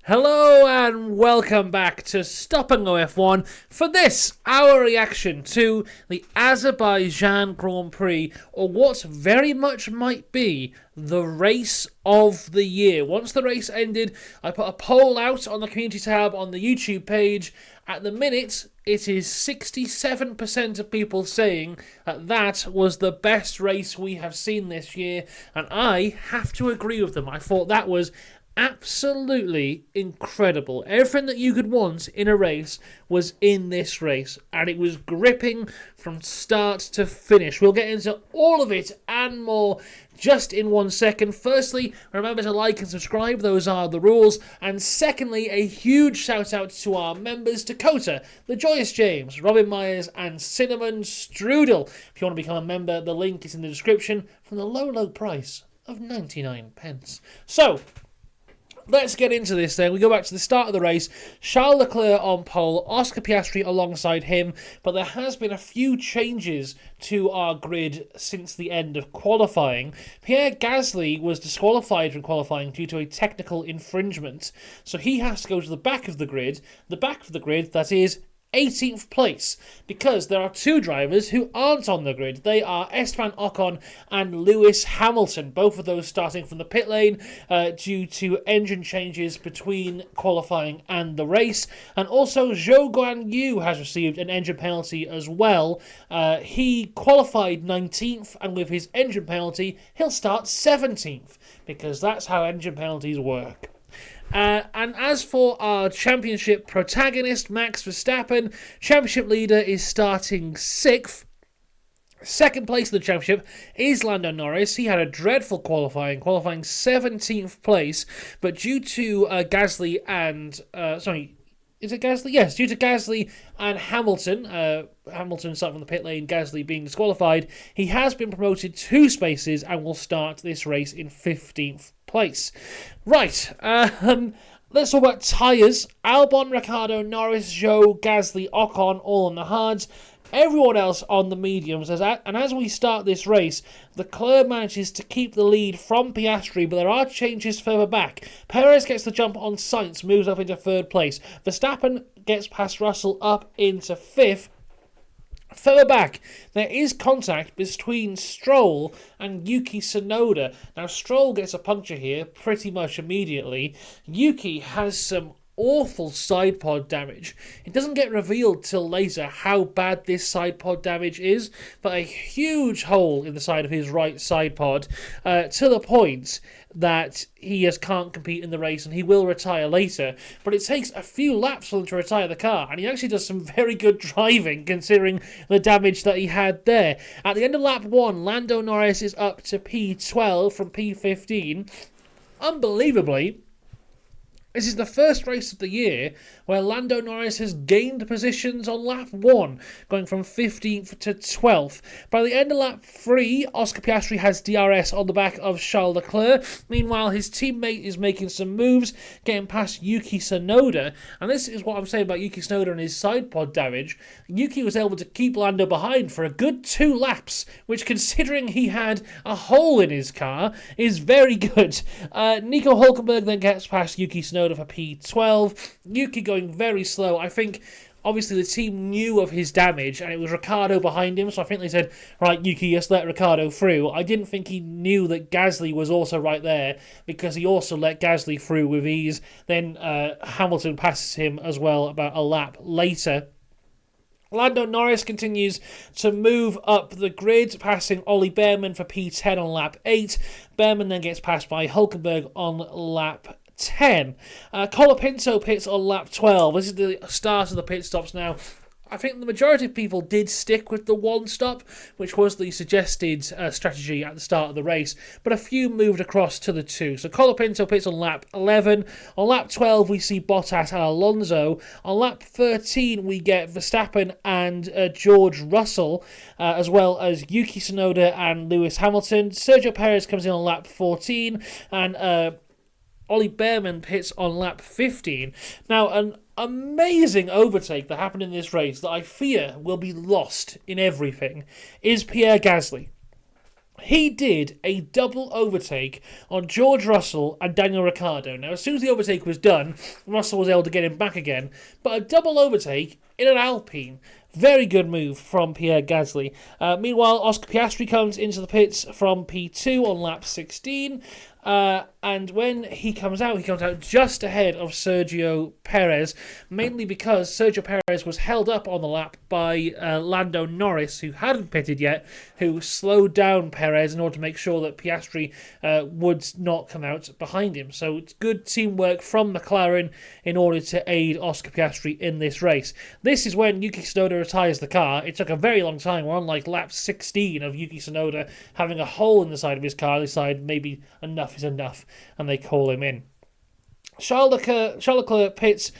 Hello and welcome back to Stop and Go F1 for this, our reaction to the Azerbaijan Grand Prix, or what very much might be the race of the year. Once the race ended, I put a poll out on the community tab on the YouTube page. At the minute, it is 67% of people saying that was the best race we have seen this year, and I have to agree with them. I thought that was absolutely incredible. Everything that you could want in a race was in this race, and it was gripping from start to finish. We'll get into all of it and more just in 1 second. Firstly, remember to like and subscribe, those are the rules. And secondly, a huge shout out to our members, Dakota, The Joyous James, Robin Myers and Cinnamon Strudel. If you want to become a member, the link is in the description from the low price of 99 pence. So, let's get into this then. We go back to the start of the race. Charles Leclerc on pole, Oscar Piastri alongside him, but there has been a few changes to our grid since the end of qualifying. Pierre Gasly was disqualified from qualifying due to a technical infringement, so he has to go to the back of the grid, that is 18th place, because there are two drivers who aren't on the grid. They are Esteban Ocon and Lewis Hamilton, both of those starting from the pit lane due to engine changes between qualifying and the race. And also Zhou Guanyu has received an engine penalty as well. He qualified 19th, and with his engine penalty he'll start 17th, because that's how engine penalties work. And as for our championship protagonist, Max Verstappen, championship leader, is starting 6th. Second place in the championship is Lando Norris. He had a dreadful qualifying 17th place, but due to Gasly and... Is it Gasly? Yes, due to Gasly and Hamilton, Hamilton starting from the pit lane, Gasly being disqualified, he has been promoted 2 spaces and will start this race in 15th place. Right, let's talk about tyres. Albon, Ricciardo, Norris, Zhou, Gasly, Ocon, all on the hards. Everyone else on the mediums. And as we start this race, Leclerc manages to keep the lead from Piastri, but there are changes further back. Perez gets the jump on Sainz, moves up into 3rd place. Verstappen gets past Russell up into 5th. Further back, there is contact between Stroll and Yuki Tsunoda. Now, Stroll gets a puncture here pretty much immediately. Yuki has some awful side pod damage. It doesn't get revealed till later how bad this side pod damage is, but a huge hole in the side of his right side pod, to the point that he just can't compete in the race and he will retire later. But it takes a few laps for him to retire the car, and he actually does some very good driving considering the damage that he had there. At the end of lap 1, Lando Norris is up to P12 from P15. Unbelievably, this is the first race of the year where Lando Norris has gained positions on lap 1, going from 15th to 12th. By the end of lap 3, Oscar Piastri has DRS on the back of Charles Leclerc. Meanwhile, his teammate is making some moves, getting past Yuki Tsunoda. And this is what I'm saying about Yuki Tsunoda and his side pod damage. Yuki was able to keep Lando behind for a good 2 laps, which, considering he had a hole in his car, is very good. Nico Hülkenberg then gets past Yuki Tsunoda for P12. Yuki going very slow. I think obviously the team knew of his damage and it was Ricciardo behind him, so I think they said, right, Yuki, just let Ricciardo through. I didn't think he knew that Gasly was also right there, because he also let Gasly through with ease. Then Hamilton passes him as well about a lap later. Lando Norris continues to move up the grid, passing Ollie Behrman for P10 on lap 8. Behrman then gets passed by Hülkenberg on lap 10. Colapinto pits on lap 12. This is the start of the pit stops now. I think the majority of people did stick with the 1 stop, which was the suggested strategy at the start of the race, but a few moved across to the 2. So Colapinto pits on lap 11. On lap 12, we see Bottas and Alonso. On lap 13, we get Verstappen and George Russell, as well as Yuki Tsunoda and Lewis Hamilton. Sergio Perez comes in on lap 14, and Ollie Behrman pits on lap 15. Now, an amazing overtake that happened in this race that I fear will be lost in everything is Pierre Gasly. He did a double overtake on George Russell and Daniel Ricciardo. Now, as soon as the overtake was done, Russell was able to get him back again, but a double overtake in an Alpine. Very good move from Pierre Gasly. Meanwhile, Oscar Piastri comes into the pits from P2 on lap 16. And when he comes out just ahead of Sergio Perez, mainly because Sergio Perez was held up on the lap by Lando Norris, who hadn't pitted yet, who slowed down Perez in order to make sure that Piastri would not come out behind him. So it's good teamwork from McLaren in order to aid Oscar Piastri in this race. This is when Yuki Tsunoda retires the car. It took a very long time. We're on like lap 16 of Yuki Tsunoda having a hole in the side of his car. They decided maybe enough is enough, and they call him in. Charles Leclerc pits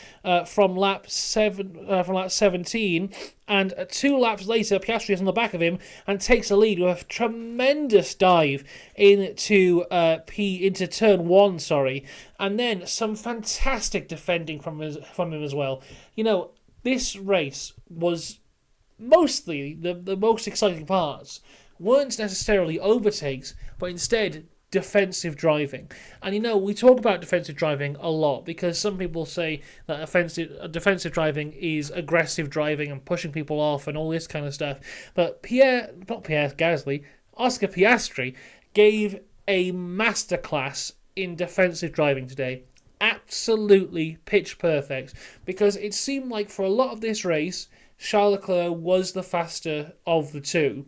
from lap 17, and 2 laps later, Piastri is on the back of him and takes the lead with a tremendous dive into turn 1, and then some fantastic defending from him as well. You know, this race was mostly the most exciting parts weren't necessarily overtakes, but instead defensive driving. And you know, we talk about defensive driving a lot because some people say that defensive driving is aggressive driving and pushing people off and all this kind of stuff. But Oscar Piastri gave a masterclass in defensive driving today. Absolutely pitch perfect, because it seemed like for a lot of this race, Charles Leclerc was the faster of the two.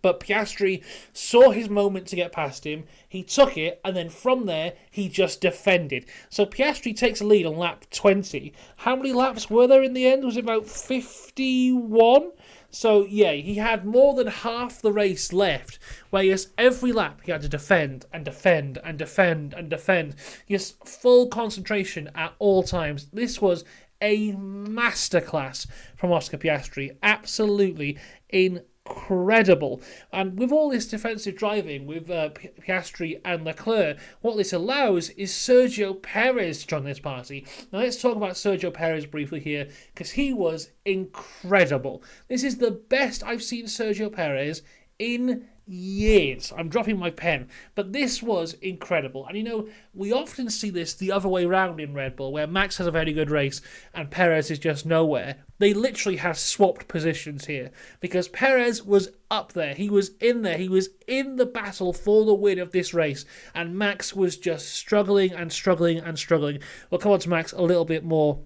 But Piastri saw his moment to get past him, he took it, and then from there, he just defended. So Piastri takes a lead on lap 20. How many laps were there in the end? Was it about 51? So yeah, he had more than half the race left, whereas every lap he had to defend and defend and defend and defend. Just full concentration at all times. This was a masterclass from Oscar Piastri. Absolutely incredible. And with all this defensive driving with Piastri and Leclerc, what this allows is Sergio Perez to join this party. Now let's talk about Sergio Perez briefly here, because he was incredible. This is the best I've seen Sergio Perez in years. I'm dropping my pen, but this was incredible. And you know, we often see this the other way around in Red Bull, where Max has a very good race and Perez is just nowhere. They literally have swapped positions here, because Perez was up there, he was in there, he was in the battle for the win of this race, and Max was just struggling and struggling and struggling. We'll come on to Max a little bit more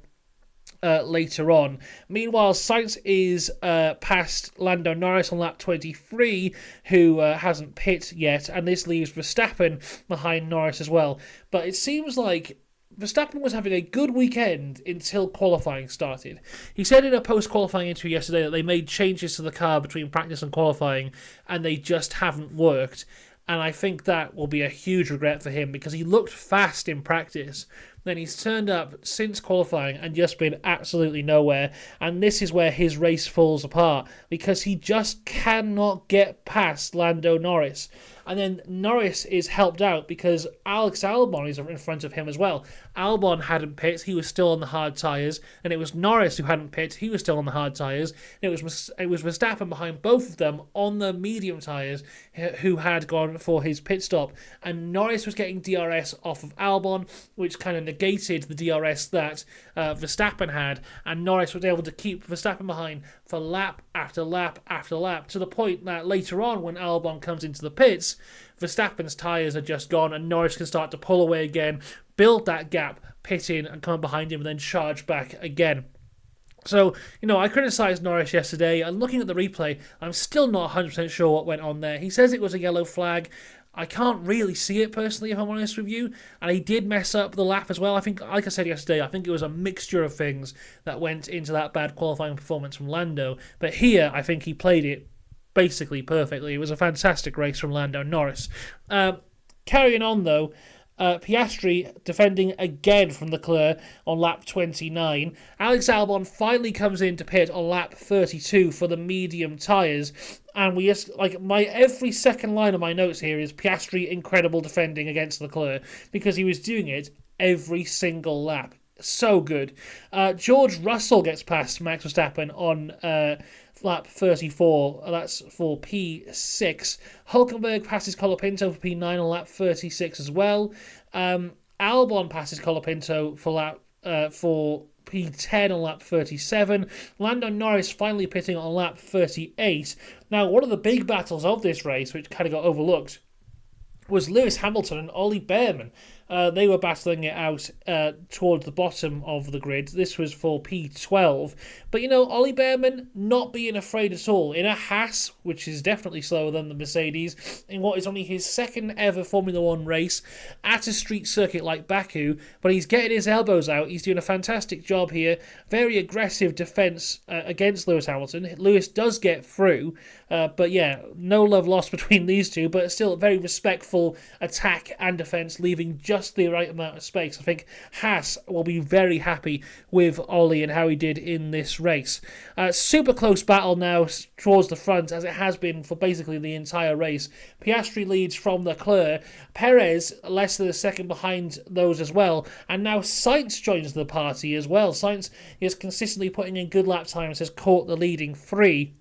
later on. Meanwhile, Sainz is past Lando Norris on lap 23, who hasn't pit yet, and this leaves Verstappen behind Norris as well. But it seems like Verstappen was having a good weekend until qualifying started. He said in a post-qualifying interview yesterday that they made changes to the car between practice and qualifying, and they just haven't worked. And I think that will be a huge regret for him, because he looked fast in practice. Then he's turned up since qualifying and just been absolutely nowhere. And this is where his race falls apart, because he just cannot get past Lando Norris. And then Norris is helped out because Alex Albon is in front of him as well. Albon hadn't pit, he was still on the hard tyres, and it was Norris who hadn't pit, he was still on the hard tyres. It was Verstappen behind both of them on the medium tyres who had gone for his pit stop. And Norris was getting DRS off of Albon, which kind of negated the DRS that Verstappen had, and Norris was able to keep Verstappen behind for lap after lap after lap, to the point that later on, when Albon comes into the pits, Verstappen's tyres are just gone and Norris can start to pull away again, build that gap, pit in and come behind him and then charge back again. So, you know, I criticised Norris yesterday, and looking at the replay, I'm still not 100% sure what went on there. He says it was a yellow flag. I can't really see it personally, if I'm honest with you, and he did mess up the lap as well. I think, like I said yesterday, I think it was a mixture of things that went into that bad qualifying performance from Lando, but here I think he played it basically perfectly. It was a fantastic race from Lando Norris. Carrying on though, Piastri defending again from Leclerc on lap 29. Alex Albon finally comes in to pit on lap 32 for the medium tyres. And we just, every second line of my notes here is Piastri incredible defending against Leclerc, because he was doing it every single lap. So good. George Russell gets past Max Verstappen on lap 34. That's for P6. Hulkenberg passes Colapinto for P9 on lap 36 as well. Albon passes Colapinto for P10 on lap 37. Lando Norris finally pitting on lap 38. Now, one of the big battles of this race, which kind of got overlooked, was Lewis Hamilton and Ollie Behrman. They were battling it out towards the bottom of the grid. This was for P12. But, Ollie Behrman not being afraid at all. In a Haas, which is definitely slower than the Mercedes, in what is only his second ever Formula 1 race at a street circuit like Baku. But he's getting his elbows out. He's doing a fantastic job here. Very aggressive defence against Lewis Hamilton. Lewis does get through. But yeah, no love lost between these two. But still a very respectful attack and defence, leaving just the right amount of space. I think Haas will be very happy with Ollie and how he did in this race. Super close battle now towards the front, as it has been for basically the entire race. Piastri leads from Leclerc. Perez less than a second behind those as well. And now Sainz joins the party as well. Sainz is consistently putting in good lap times, has caught the leading three.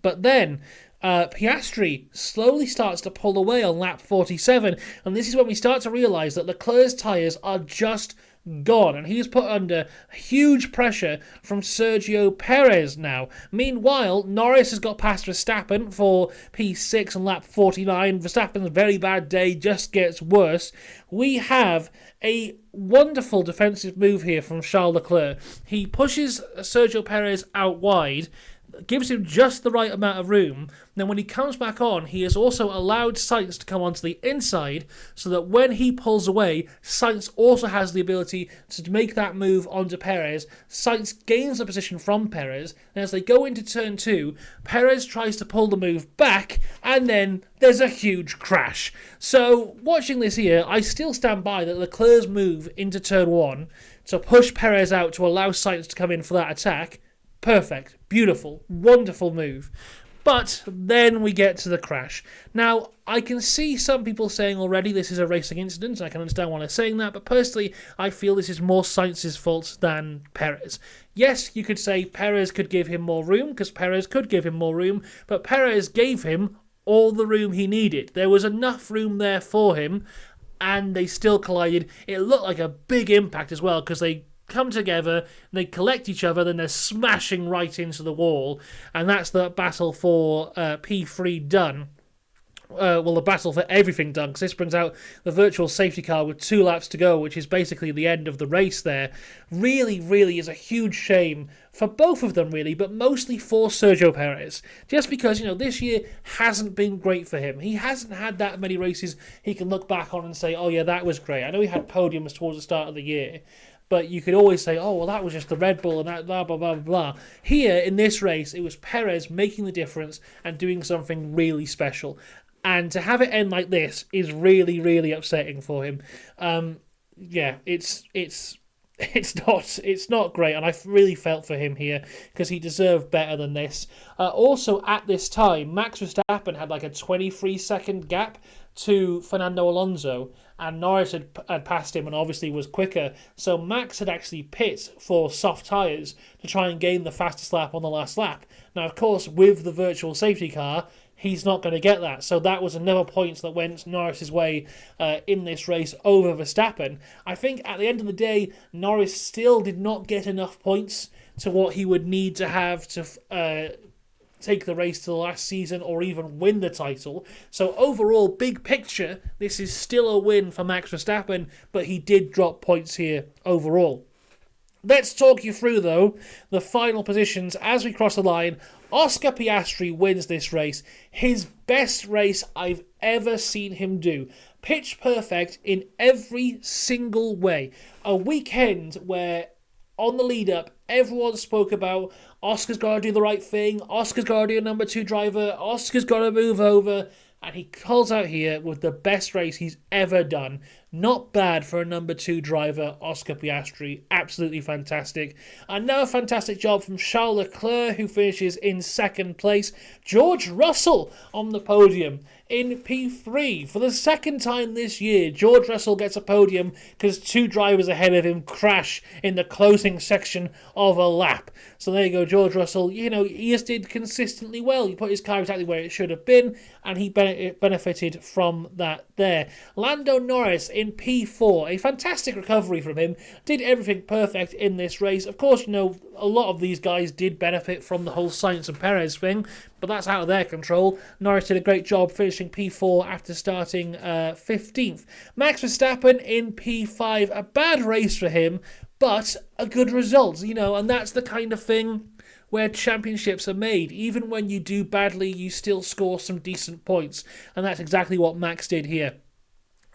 But then Piastri slowly starts to pull away on lap 47, and this is when we start to realise that Leclerc's tyres are just gone, and he's put under huge pressure from Sergio Perez now. Meanwhile, Norris has got past Verstappen for P6 on lap 49. Verstappen's very bad day just gets worse. We have a wonderful defensive move here from Charles Leclerc. He pushes Sergio Perez out wide, gives him just the right amount of room. Then when he comes back on, he has also allowed Sainz to come onto the inside, so that when he pulls away, Sainz also has the ability to make that move onto Perez. Sainz gains the position from Perez, and as they go into turn 2, Perez tries to pull the move back, and then there's a huge crash. So, watching this here, I still stand by that Leclerc's move into turn 1 to push Perez out to allow Sainz to come in for that attack, perfect, beautiful, wonderful move. But then we get to the crash. Now, I can see some people saying already this is a racing incident. I can understand why they're saying that. But personally, I feel this is more Sainz's fault than Perez. Yes, you could say Perez could give him more room, because Perez could give him more room. But Perez gave him all the room he needed. There was enough room there for him, and they still collided. It looked like a big impact as well, because they come together, they collect each other, then they're smashing right into the wall, and that's the battle for P3 done. The battle for everything done, because this brings out the virtual safety car with 2 laps to go, which is basically the end of the race there. Really, really is a huge shame for both of them, really, but mostly for Sergio Perez. Just because, this year hasn't been great for him. He hasn't had that many races he can look back on and say, oh yeah, that was great. I know he had podiums towards the start of the year, but you could always say, oh, well, that was just the Red Bull and that blah, blah, blah, blah. Here, in this race, it was Perez making the difference and doing something really special. And to have it end like this is really, really upsetting for him. It's not great, and I really felt for him here because he deserved better than this. Also, at this time, Max Verstappen had like a 23-second gap to Fernando Alonso, and Norris had passed him and obviously was quicker. So Max had actually pit for soft tyres to try and gain the fastest lap on the last lap. Now, of course, with the virtual safety car, he's not going to get that. So that was another point that went Norris's way in this race over Verstappen. I think at the end of the day, Norris still did not get enough points to what he would need to have to take the race to the last season or even win the title. So overall, big picture, this is still a win for Max Verstappen, but he did drop points here overall. Let's talk you through, though, the final positions as we cross the line. Oscar Piastri wins this race. His best race I've ever seen him do. Pitch perfect in every single way. A weekend where, on the lead-up, everyone spoke about Oscar's got to do the right thing, Oscar's got to do a number 2 driver, Oscar's got to move over, and he calls out here with the best race he's ever done. Not bad for a number 2 driver, Oscar Piastri. Absolutely fantastic. Another fantastic job from Charles Leclerc, who finishes in second place. George Russell on the podium. in P3. For the second time this year, George Russell gets a podium because two drivers ahead of him crash in the closing section of a lap. So there you go, George Russell. You know, he just did consistently well. He put his car exactly where it should have been, and he benefited from that there. Lando Norris in P4. A fantastic recovery from him. Did everything perfect in this race. Of course, you know, a lot of these guys did benefit from the whole Sainz and Perez thing, but that's out of their control. Norris did a great job finishing P4 after starting 15th. Max Verstappen in P5. A bad race for him, but a good result, you know, and that's the kind of thing where championships are made. Even when you do badly, you still score some decent points, and that's exactly what Max did here.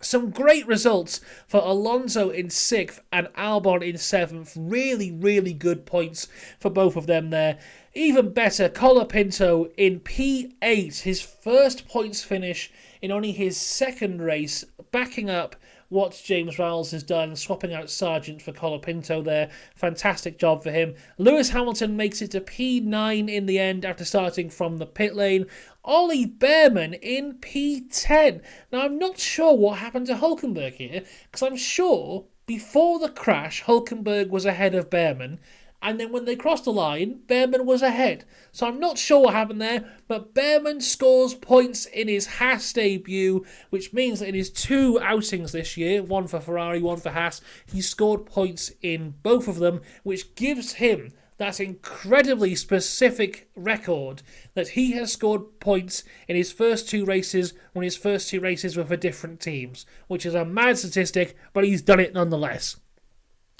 Some great results for Alonso in 6th and Albon in 7th. Really, really good points for both of them there. Even better, Colapinto in P8. His first points finish in only his second race, backing up what James Vowles has done, swapping out Sargent for Colapinto there. Fantastic job for him. Lewis Hamilton makes it to P9 in the end after starting from the pit lane. Ollie Behrman in P10. Now, I'm not sure what happened to Hulkenberg here, because I'm sure before the crash, Hulkenberg was ahead of Behrman, and then when they crossed the line, Behrman was ahead. So I'm not sure what happened there, but Behrman scores points in his Haas debut, which means that in his two outings this year, one for Ferrari, one for Haas, he scored points in both of them, which gives him that incredibly specific record that he has scored points in his first two races when his first two races were for different teams, which is a mad statistic, but he's done it nonetheless.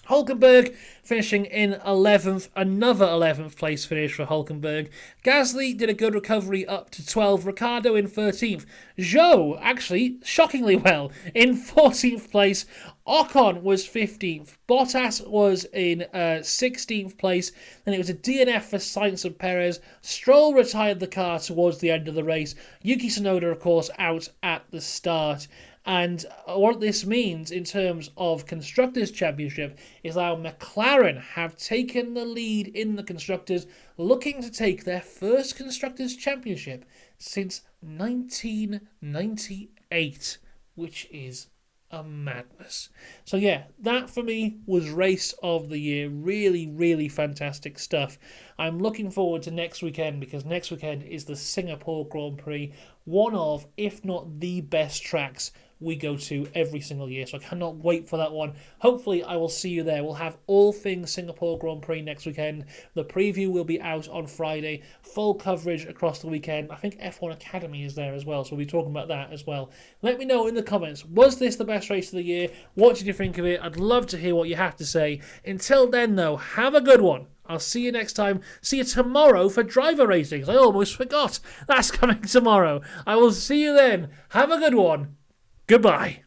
Hulkenberg finishing in 11th, another 11th place finish for Hulkenberg. Gasly did a good recovery up to 12th, Ricciardo in 13th. Zhou, actually, shockingly well, in 14th place. Ocon was 15th. Bottas was in 16th place. Then it was a DNF for Sainz and Perez. Stroll retired the car towards the end of the race. Yuki Tsunoda, of course, out at the start. And what this means in terms of Constructors' Championship is how McLaren have taken the lead in the Constructors, looking to take their first Constructors' Championship since 1998, which is a madness. So yeah, that for me was race of the year. Really, really fantastic stuff. I'm looking forward to next weekend, because next weekend is the Singapore Grand Prix, one of, if not the best tracks we go to every single year, so I cannot wait for that one. Hopefully I will see you there. We'll have all things Singapore Grand Prix next weekend. The preview will be out on Friday, full coverage across the weekend. I think F1 Academy is there as well, so we'll be talking about that as well. Let me know in the comments, was this the best race of the year? What did you think of it? I'd love to hear what you have to say. Until then though, have a good one. I'll see you next time. See you tomorrow for driver ratings. I almost forgot. That's coming tomorrow. I will see you then. Have a good one. Goodbye.